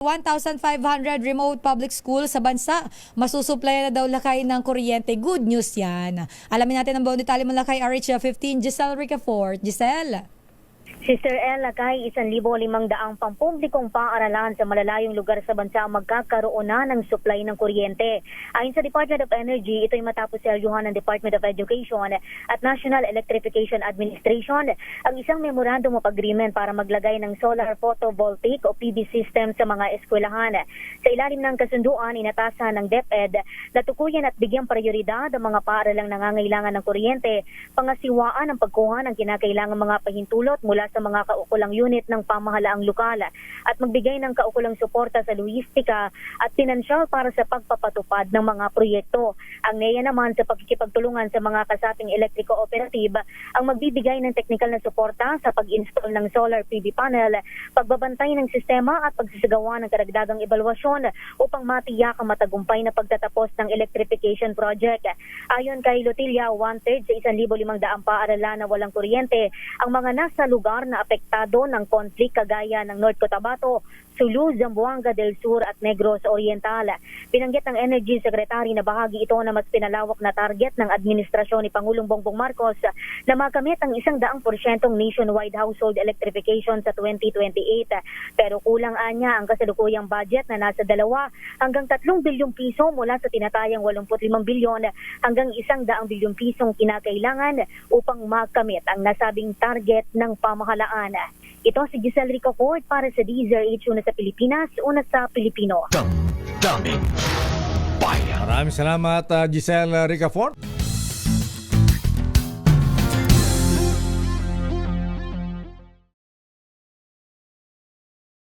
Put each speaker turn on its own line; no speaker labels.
1,500 remote public school sa bansa. Masusuplayan na daw lakay ng kuryente. Good news yan. Alamin natin ang buong detalye mula kay RH15, Giselle Ricafort. Giselle.
Sister Ella, kay 1,500 pampublikong paaralan sa malalayong lugar sa bansa magkakaroon na ng supply ng kuryente. Ayon sa Department of Energy, ito'y matapos seryuhan ng Department of Education at National Electrification Administration ang isang memorandum of agreement para maglagay ng solar photovoltaic o PV system sa mga eskwelahan. Sa ilalim ng kasunduan, inatasan ng DepEd na tukuyan at bigyang prioridad ang mga paaralang nangangailangan ng kuryente, pangasiwaan ang pagkuha ng kinakailangang mga pahintulot mula sa mga kaukulang unit ng pamahalaang lokal at magbigay ng kaukulang suporta sa logistika at pinansyal para sa pagpapatupad ng mga proyekto. Ang NEA naman sa pagkikipagtulungan sa mga kasaping elektriko operative ang magbibigay ng teknikal na suporta sa pag-install ng solar PV panel, pagbabantay ng sistema at pagsasagawa ng karagdagang ebalwasyon upang matiyak ang matagumpay na pagtatapos ng electrification project. Ayon kay Lotilla, 1/3 sa 1,500 paaralan na walang kuryente ang mga nasa lugar na apektado ng konflik kagaya ng North Cotabato, Sulu, Zamboanga del Sur at Negros Oriental. Binanggit ng Energy Secretary na bahagi ito na mas pinalawak na target ng administrasyon ni Pangulong Bongbong Marcos na makamit ang 100% nationwide household electrification sa 2028. Pero kulang anya ang kasalukuyang budget na nasa 2 hanggang 3 bilyong piso mula sa tinatayang 85 bilyon hanggang 100 bilyong pisong kinakailangan upang makamit ang nasabing target ng pamahalaan. Ito si Giselle Ricafort para sa DZRH, una sa Pilipinas, una sa Pilipino.
Damdamin Bayan.
Maraming salamat, Giselle Ricafort.